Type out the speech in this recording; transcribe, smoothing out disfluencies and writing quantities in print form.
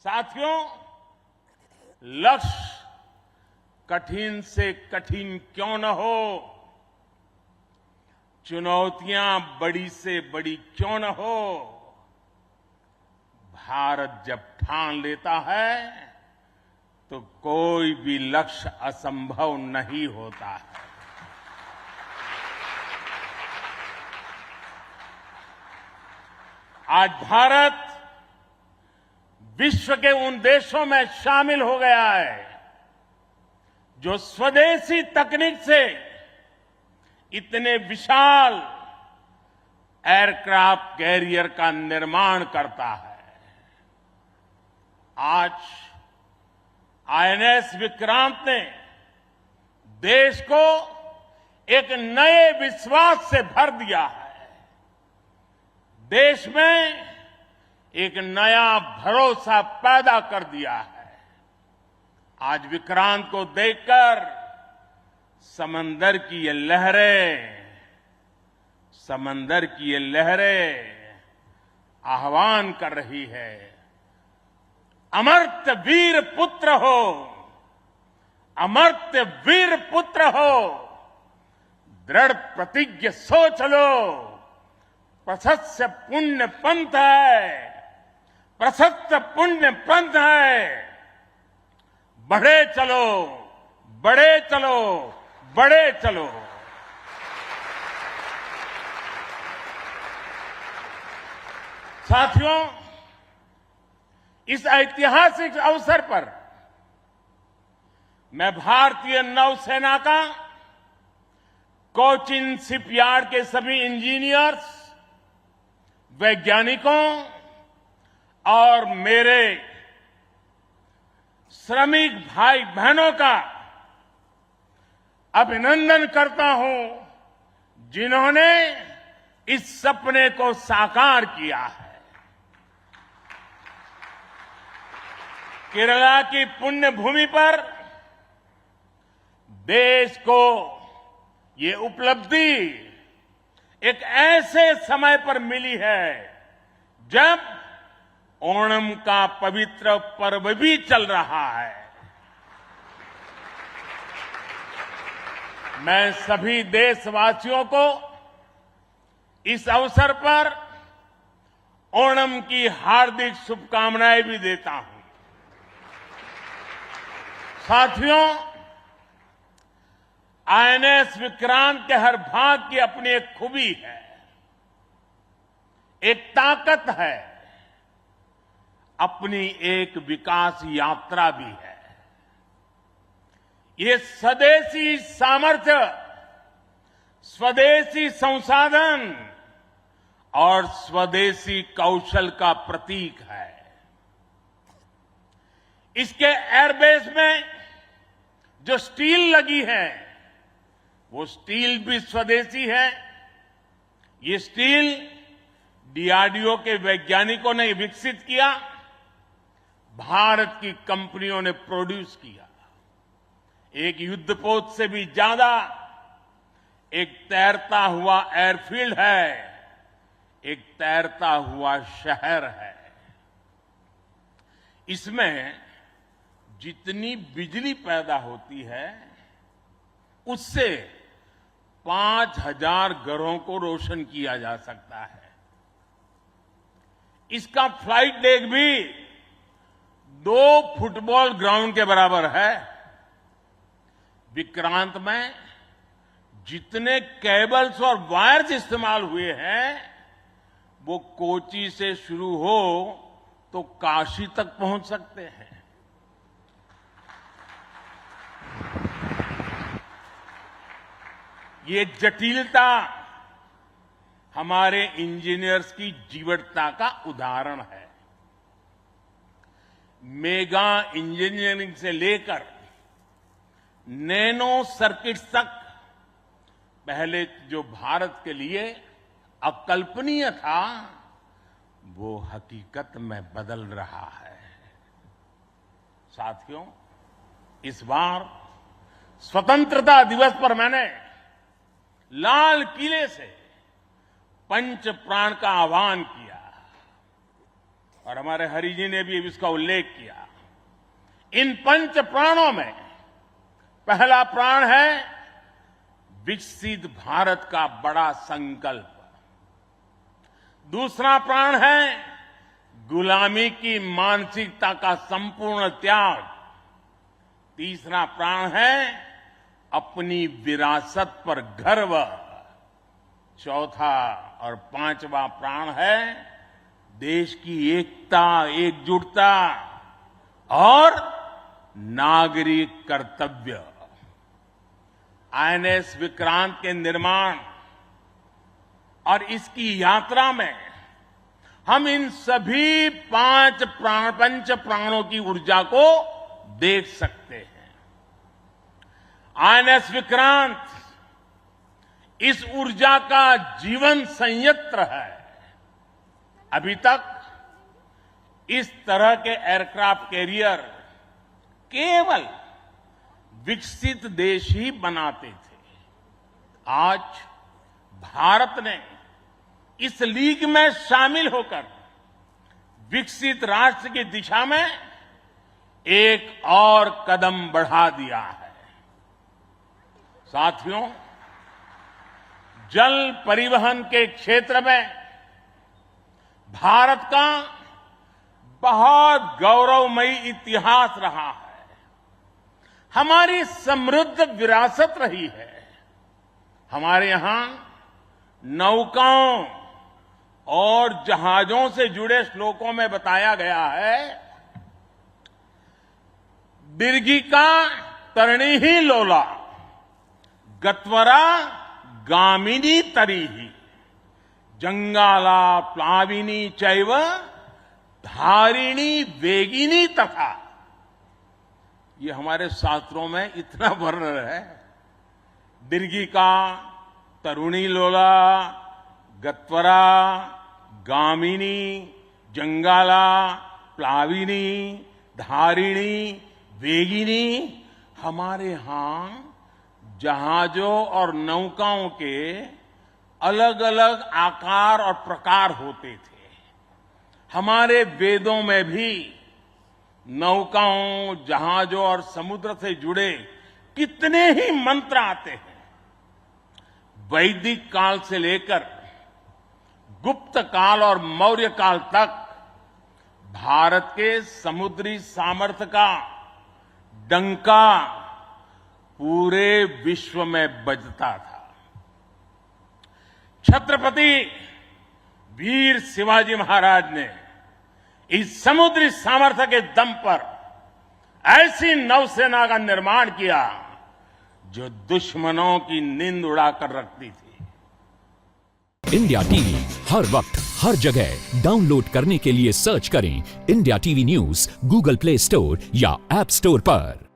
साथियों, लक्ष्य कठिन से कठिन क्यों न हो, चुनौतियां बड़ी से बड़ी क्यों न हो, भारत जब ठान लेता है तो कोई भी लक्ष्य असंभव नहीं होता है। आज भारत विश्व के उन देशों में शामिल हो गया है जो स्वदेशी तकनीक से इतने विशाल एयरक्राफ्ट कैरियर का निर्माण करता है। आज आईएनएस विक्रांत ने देश को एक नए विश्वास से भर दिया है। देश में एक नया भरोसा पैदा कर दिया है। आज विक्रांत को देखकर समंदर की ये लहरें आह्वान कर रही है, अमर्त्य वीर पुत्र हो, अमर्त्य वीर पुत्र हो, दृढ़ प्रतिज्ञ सोच लो, प्रशस्त पुण्य पंथ है, प्रशस्त पुण्य पंथ है। बढ़े चलो, बढ़े चलो, बढ़े चलो। साथियों, इस ऐतिहासिक अवसर पर मैं भारतीय नौसेना का कोचिन शिपयार्ड के सभी इंजीनियर्स, वैज्ञानिकों और मेरे श्रमिक भाई बहनों का अभिनंदन करता हूं, जिन्होंने इस सपने को साकार किया है। केरला की पुण्य भूमि पर देश को ये उपलब्धि एक ऐसे समय पर मिली है जब ओणम का पवित्र पर्व भी चल रहा है। मैं सभी देशवासियों को इस अवसर पर ओणम की हार्दिक शुभकामनाएं भी देता हूं। साथियों, आईएनएस विक्रांत के हर भाग की अपनी एक खूबी है, एक ताकत है, अपनी एक विकास यात्रा भी है। ये स्वदेशी सामर्थ्य, स्वदेशी संसाधन और स्वदेशी कौशल का प्रतीक है। इसके एयरबेस में जो स्टील लगी है, वो स्टील भी स्वदेशी है। ये स्टील डीआरडीओ के वैज्ञानिकों ने विकसित किया, भारत की कंपनियों ने प्रोड्यूस किया। एक युद्धपोत से भी ज्यादा एक तैरता हुआ एयरफील्ड है, एक तैरता हुआ शहर है। इसमें जितनी बिजली पैदा होती है, उससे 5000 घरों को रोशन किया जा सकता है। इसका फ्लाइट डेक भी 2 फुटबॉल ग्राउंड के बराबर है। विक्रांत में जितने केबल्स और वायर्स इस्तेमाल हुए हैं, वो कोची से शुरू हो तो काशी तक पहुंच सकते हैं। ये जटिलता हमारे इंजीनियर्स की जीवटता का उदाहरण है। मेगा इंजीनियरिंग से लेकर नैनो सर्किट्स तक पहले जो भारत के लिए अकल्पनीय था, वो हकीकत में बदल रहा है। साथियों, इस बार स्वतंत्रता दिवस पर मैंने लाल किले से पंच प्राण का आह्वान किया। और हमारे हरि जी ने भी इसका उल्लेख किया। इन पंच प्राणों में पहला प्राण है विकसित भारत का बड़ा संकल्प, दूसरा प्राण है गुलामी की मानसिकता का संपूर्ण त्याग, तीसरा प्राण है अपनी विरासत पर गर्व, चौथा और पांचवा प्राण है देश की एकता, एकजुटता और नागरिक कर्तव्य। आईएनएस विक्रांत के निर्माण और इसकी यात्रा में हम इन सभी पंच प्राणों की ऊर्जा को देख सकते हैं। आईएनएस विक्रांत इस ऊर्जा का जीवन संयंत्र है। अभी तक इस तरह के एयरक्राफ्ट कैरियर केवल विकसित देश ही बनाते थे। आज भारत ने इस लीग में शामिल होकर विकसित राष्ट्र की दिशा में एक और कदम बढ़ा दिया है। साथियों, जल परिवहन के क्षेत्र में भारत का बहुत गौरवमयी इतिहास रहा है, हमारी समृद्ध विरासत रही है। हमारे यहां नौकाओं और जहाजों से जुड़े श्लोकों में बताया गया है, दीर्घिका तरणि ही लोला गत्वरा गामिनी तरीहि जंगाला प्लाविनी चैव धारिणी वेगिनी तथा। ये हमारे शास्त्रों में इतना वर्णन है। दीर्घिका, तरुणी लोला, गत्वरा, गामिनी, जंगाला, प्लाविनी, धारिणी, वेगिनी हमारे यहां जहाजों और नौकाओं के अलग अलग आकार और प्रकार होते थे। हमारे वेदों में भी नौकाओं, जहाजों और समुद्र से जुड़े कितने ही मंत्र आते हैं। वैदिक काल से लेकर गुप्त काल और मौर्य काल तक भारत के समुद्री सामर्थ्य का डंका पूरे विश्व में बजता था। छत्रपति वीर शिवाजी महाराज ने इस समुद्री सामर्थ्य के दम पर ऐसी नौसेना का निर्माण किया जो दुश्मनों की नींद उड़ाकर रखती थी। इंडिया टीवी हर वक्त हर जगह डाउनलोड करने के लिए सर्च करें India TV news Google play store या ऐप स्टोर पर।